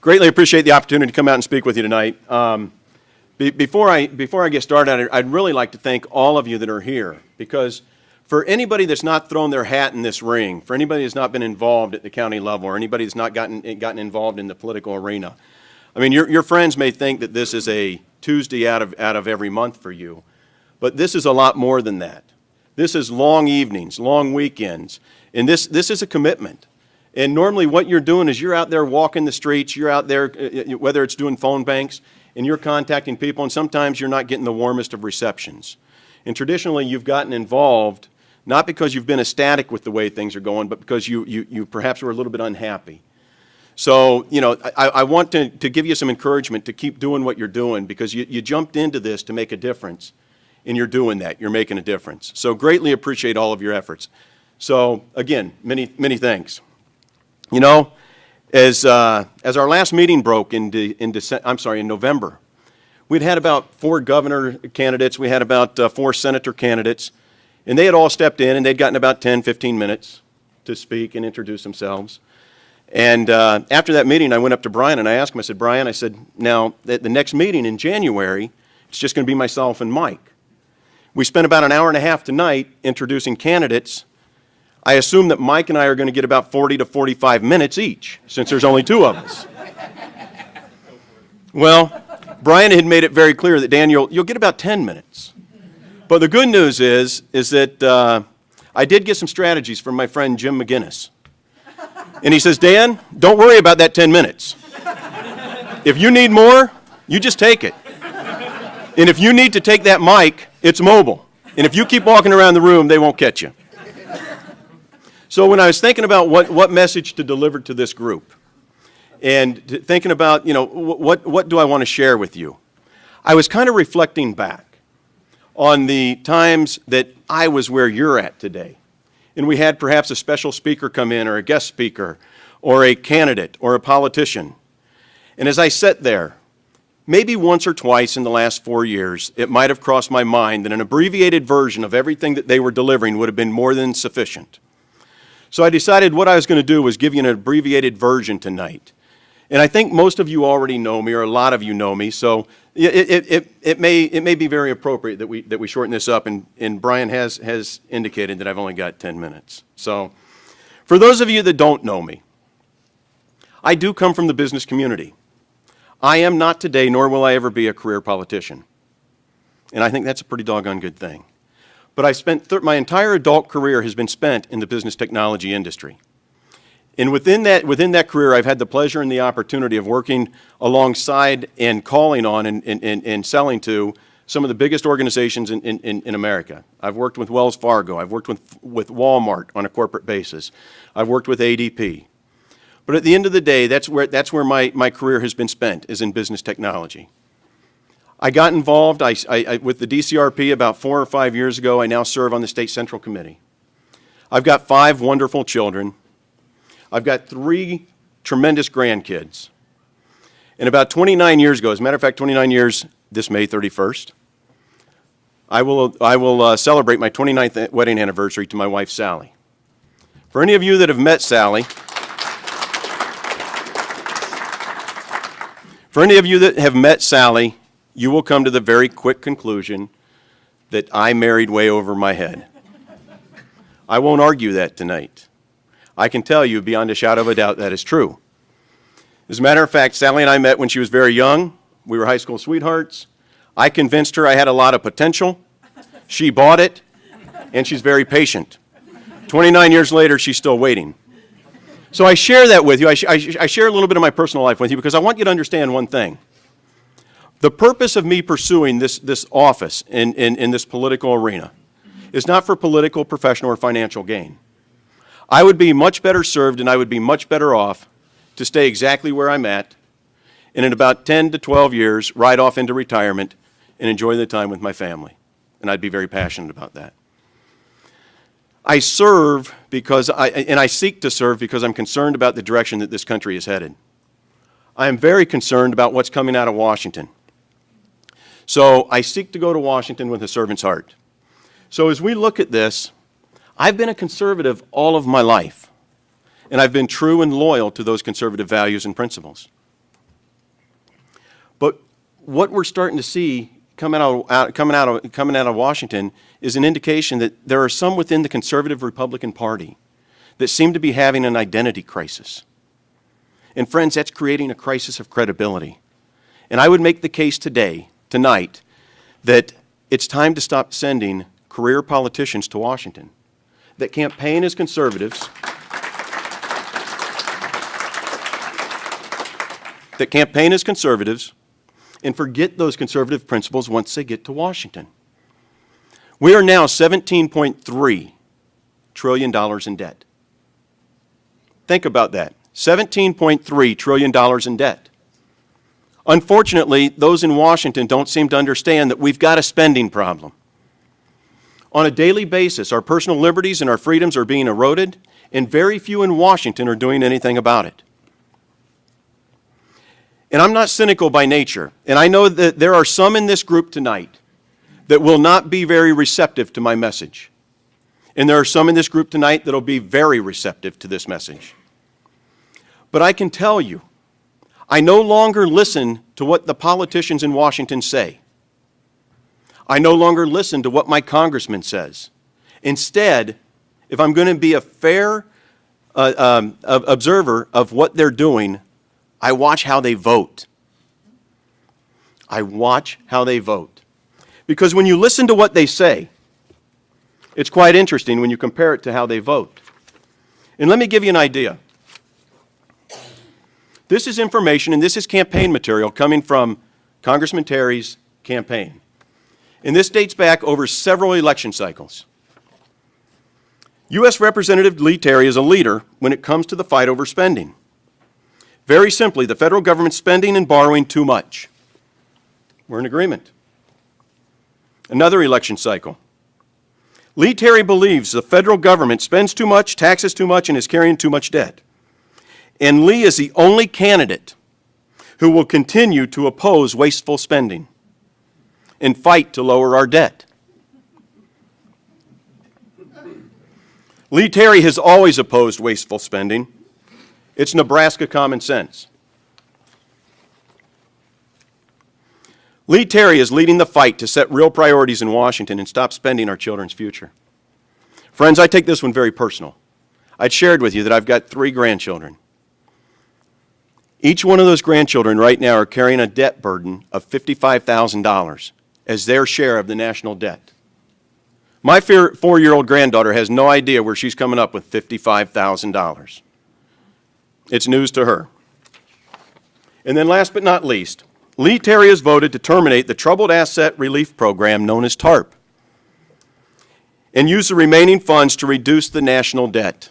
Greatly appreciate the opportunity to come out and speak with you tonight. Before I get started, I'd really like to thank all of you that are here, because for anybody that's not thrown their hat in this ring, for anybody that's not been involved at the county level, or anybody that's not gotten involved in the political arena, I mean, your friends may think that this is a Tuesday out of every month for you, but this is a lot more than that. This is long evenings, long weekends, and this is a commitment. And normally what you're doing is you're out there walking the streets, you're out there, whether it's doing phone banks, and you're contacting people, and sometimes you're not getting the warmest of receptions. And traditionally you've gotten involved, not because you've been ecstatic with the way things are going, but because you perhaps were a little bit unhappy. So, you know, I want to give you some encouragement to keep doing what you're doing, because you jumped into this to make a difference, and you're doing that. You're making a difference. So greatly appreciate all of your efforts. So, again, many thanks. You know, as our last meeting broke in November, we'd had about 4 governor candidates, we had about 4 senator candidates, and they had all stepped in, and they'd gotten about 10, 15 minutes to speak and introduce themselves. And after that meeting, I went up to Brian and I asked him, I said, Brian, I said, now, at the next meeting in January, it's just going to be myself and Mike. We spent about an hour and a half tonight introducing candidates. I assume that Mike and I are going to get about 40 to 45 minutes each, since there's only 2 of us. Well, Brian had made it very clear that, Dan, you'll get about 10 minutes. But the good news is that I did get some strategies from my friend Jim McGinnis. And he says, Dan, don't worry about that 10 minutes. If you need more, you just take it. And if you need to take that mic, it's mobile. And if you keep walking around the room, they won't catch you. So when I was thinking about what message to deliver to this group, and thinking about, you know, what do I want to share with you, I was kind of reflecting back on the times that I was where you're at today. And we had perhaps a special speaker come in, or a guest speaker, or a candidate, or a politician. And as I sat there, maybe once or twice in the last 4 years, it might have crossed my mind that an abbreviated version of everything that they were delivering would have been more than sufficient. So I decided what I was going to do was give you an abbreviated version tonight. And I think most of you already know me, or a lot of you know me, so it may be very appropriate that we shorten this up, and Brian has indicated that I've only got 10 minutes. So for those of you that don't know me, I do come from the business community. I am not today, nor will I ever be, a career politician. And I think that's a pretty doggone good thing. But I spent my entire adult career has been spent in the business technology industry. And within that career, I've had the pleasure and the opportunity of working alongside and calling on and selling to some of the biggest organizations in America. I've worked with Wells Fargo. I've worked with Walmart on a corporate basis. I've worked with ADP. But at the end of the day, that's where my career has been spent, is in business technology. I got involved with the dcrp about 4 or 5 years ago. I now serve on the State Central Committee. I've got 5 wonderful children. I've got 3 tremendous grandkids. And about 29 years ago, as a matter of fact, 29 years this May 31st, I will celebrate my 29th wedding anniversary to my wife, Sally. For any of you that have met Sally, you will come to the very quick conclusion that I married way over my head. I won't argue that tonight. I can tell you beyond a shadow of a doubt that is true. As a matter of fact, Sally and I met when she was very young. We were high school sweethearts. I convinced her I had a lot of potential. She bought it, and she's very patient. 29 years later, she's still waiting. So I share that with you. I share a little bit of my personal life with you because I want you to understand one thing. The purpose of me pursuing this office in this political arena is not for political, professional, or financial gain. I would be much better served, and I would be much better off to stay exactly where I'm at, and in about 10 to 12 years, ride off into retirement and enjoy the time with my family. And I'd be very passionate about that. I serve because I seek to serve because I'm concerned about the direction that this country is headed. I am very concerned about what's coming out of Washington. So I seek to go to Washington with a servant's heart. So as we look at this, I've been a conservative all of my life, and I've been true and loyal to those conservative values and principles. But what we're starting to see coming out of Washington is an indication that there are some within the conservative Republican Party that seem to be having an identity crisis. And friends, that's creating a crisis of credibility. And I would make the case tonight, that it's time to stop sending career politicians to Washington that campaign as conservatives, and forget those conservative principles once they get to Washington. We are now $17.3 trillion in debt. Think about that. $17.3 trillion in debt. Unfortunately, those in Washington don't seem to understand that we've got a spending problem. On a daily basis, our personal liberties and our freedoms are being eroded, and very few in Washington are doing anything about it. And I'm not cynical by nature, and I know that there are some in this group tonight that will not be very receptive to my message. And there are some in this group tonight that will be very receptive to this message. But I can tell you, I no longer listen to what the politicians in Washington say. I no longer listen to what my congressman says. Instead, if I'm going to be a fair observer of what they're doing, I watch how they vote. I watch how they vote. Because when you listen to what they say, it's quite interesting when you compare it to how they vote. And let me give you an idea. This is information, and this is campaign material coming from Congressman Terry's campaign. And this dates back over several election cycles. U.S. Representative Lee Terry is a leader when it comes to the fight over spending. Very simply, the federal government's spending and borrowing too much. We're in agreement. Another election cycle. Lee Terry believes the federal government spends too much, taxes too much, and is carrying too much debt. And Lee is the only candidate who will continue to oppose wasteful spending and fight to lower our debt. Lee Terry has always opposed wasteful spending. It's Nebraska common sense. Lee Terry is leading the fight to set real priorities in Washington and stop spending our children's future. Friends, I take this one very personal. I'd shared with you that I've got 3 grandchildren. Each one of those grandchildren right now are carrying a debt burden of $55,000 as their share of the national debt. My 4-year-old granddaughter has no idea where she's coming up with $55,000. It's news to her. And then last but not least, Lee Terry has voted to terminate the Troubled Asset Relief Program known as TARP and use the remaining funds to reduce the national debt.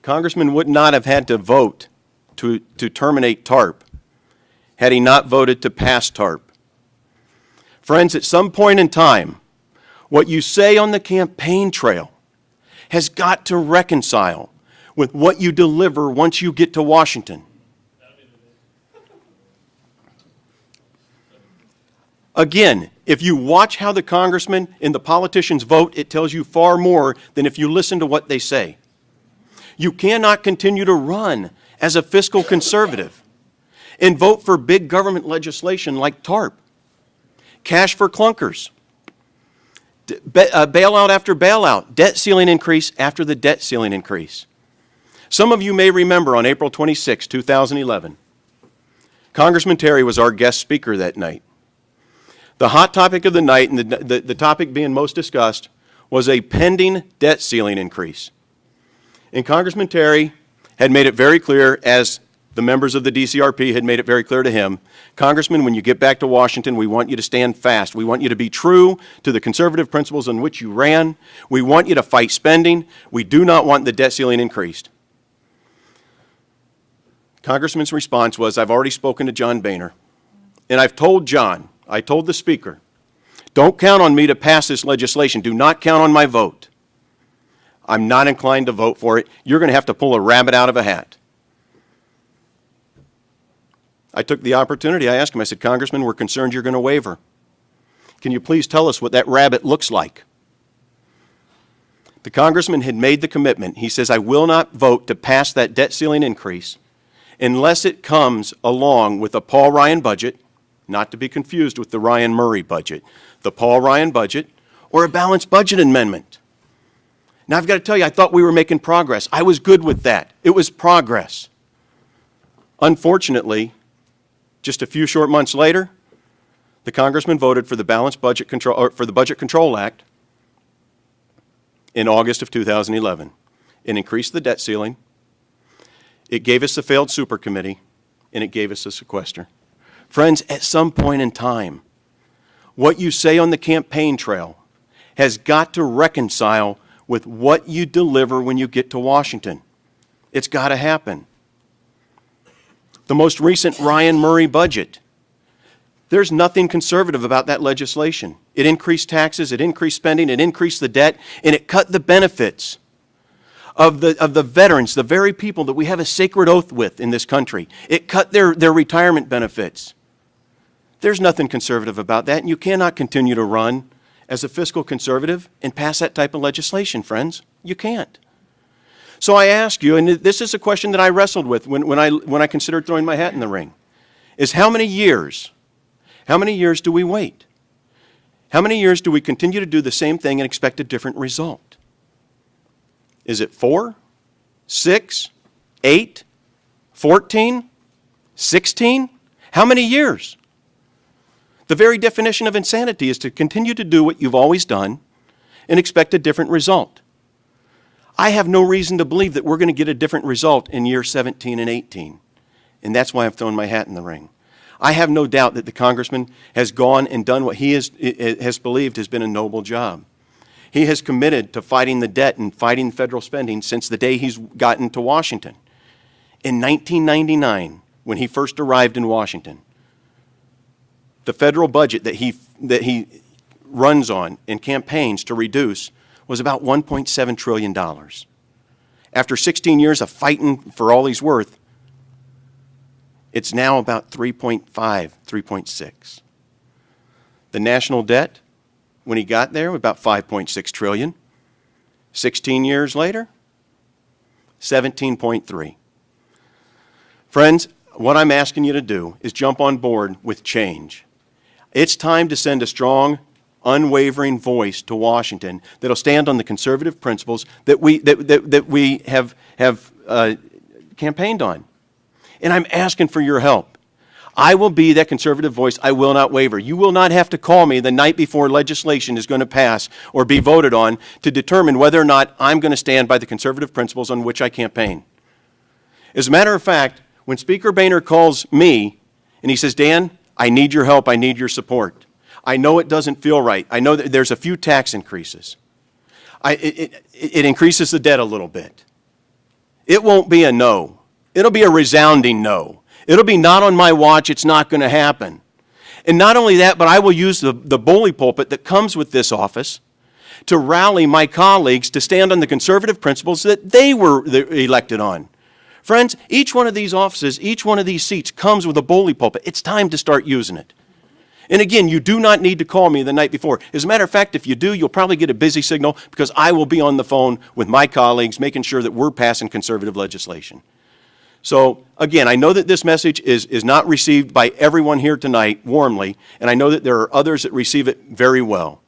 Congressman would not have had to vote to terminate TARP had he not voted to pass TARP. Friends, at some point in time, what you say on the campaign trail has got to reconcile with what you deliver once you get to Washington. Again, if you watch how the congressmen and the politicians vote, it tells you far more than if you listen to what they say. You cannot continue to run as a fiscal conservative and vote for big government legislation like TARP, cash for clunkers, bailout after bailout, debt ceiling increase after the debt ceiling increase. Some of you may remember on April 26, 2011, Congressman Terry was our guest speaker that night. The hot topic of the night, and the topic being most discussed, was a pending debt ceiling increase. And Congressman Terry had made it very clear, as the members of the dcrp had made it very clear to him, Congressman, when you get back to Washington, we want you to stand fast. We want you to be true to the conservative principles on which you ran. We want you to fight spending. We do not want the debt ceiling increased. Congressman's response was, I've already spoken to John Boehner, and I told the Speaker, don't count on me to pass this legislation. Do not count on my vote. I'm not inclined to vote for it. You're going to have to pull a rabbit out of a hat. I took the opportunity. I asked him, I said, Congressman, we're concerned you're going to waver. Can you please tell us what that rabbit looks like? The congressman had made the commitment. He says, I will not vote to pass that debt ceiling increase unless it comes along with a Paul Ryan budget, not to be confused with the Ryan Murray budget, the Paul Ryan budget, or a balanced budget amendment. Now, I've got to tell you, I thought we were making progress. I was good with that. It was progress. Unfortunately, just a few short months later, the congressman voted for the balanced budget control, or for the Budget Control Act in August of 2011. It increased the debt ceiling, it gave us the failed supercommittee, and it gave us a sequester. Friends, at some point in time, what you say on the campaign trail has got to reconcile with what you deliver when you get to Washington. It's got to happen. The most recent Ryan Murray budget, there's nothing conservative about that legislation. It increased taxes, it increased spending, it increased the debt, and it cut the benefits of the veterans, the very people that we have a sacred oath with in this country. It cut their retirement benefits. There's nothing conservative about that, and you cannot continue to run as a fiscal conservative and pass that type of legislation, friends. You can't. So I ask you, and this is a question that I wrestled with when I considered throwing my hat in the ring, is how many years do we wait? How many years do we continue to do the same thing and expect a different result? Is it 4, 6, 8, 14, 16? How many years? The very definition of insanity is to continue to do what you've always done and expect a different result. I have no reason to believe that we're going to get a different result in year 17 and 18, and that's why I've thrown my hat in the ring. I have no doubt that the congressman has gone and done what he has believed has been a noble job. He has committed to fighting the debt and fighting federal spending since the day he's gotten to Washington. In 1999, when he first arrived in Washington, the federal budget that he runs on and campaigns to reduce was about $1.7 trillion. After 16 years of fighting for all he's worth, it's now about 3.5, 3.6. The national debt, when he got there, was about 5.6 trillion. 16 years later, 17.3. Friends, what I'm asking you to do is jump on board with change. It's time to send a strong, unwavering voice to Washington that'll stand on the conservative principles that we have campaigned on. And I'm asking for your help. I will be that conservative voice. I will not waver. You will not have to call me the night before legislation is going to pass or be voted on to determine whether or not I'm going to stand by the conservative principles on which I campaign. As a matter of fact, when Speaker Boehner calls me and he says, Dan, I need your help, I need your support. I know it doesn't feel right. I know that there's a few tax increases. It increases the debt a little bit. It won't be a no. It'll be a resounding no. It'll be not on my watch, it's not going to happen. And not only that, but I will use the bully pulpit that comes with this office to rally my colleagues to stand on the conservative principles that they were elected on. Friends, each one of these offices, each one of these seats comes with a bully pulpit. It's time to start using it. And again, you do not need to call me the night before. As a matter of fact, if you do, you'll probably get a busy signal because I will be on the phone with my colleagues making sure that we're passing conservative legislation. So again, I know that this message is not received by everyone here tonight warmly, and I know that there are others that receive it very well.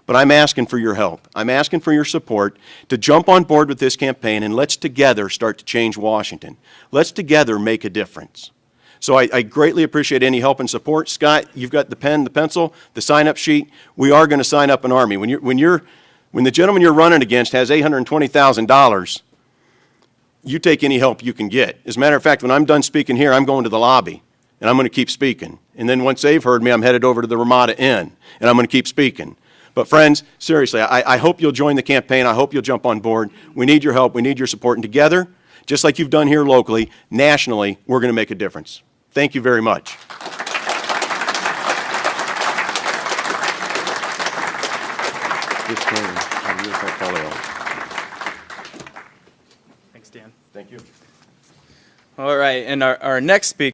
But I'm asking for your help. I'm asking for your support to jump on board with this campaign, and let's together start to change Washington. Let's together make a difference. So I greatly appreciate any help and support. Scott, you've got the pen, the pencil, the sign-up sheet. We are going to sign up an army. When the gentleman you're running against has $820,000, you take any help you can get. As a matter of fact, when I'm done speaking here, I'm going to the lobby, and I'm going to keep speaking. And then once they've heard me, I'm headed over to the Ramada Inn, and I'm going to keep speaking. But friends, seriously, I hope you'll join the campaign. I hope you'll jump on board. We need your help. We need your support. And together, just like you've done here locally, nationally, we're going to make a difference. Thank you very much. Thanks, Dan. Thank you. All right, and our next speaker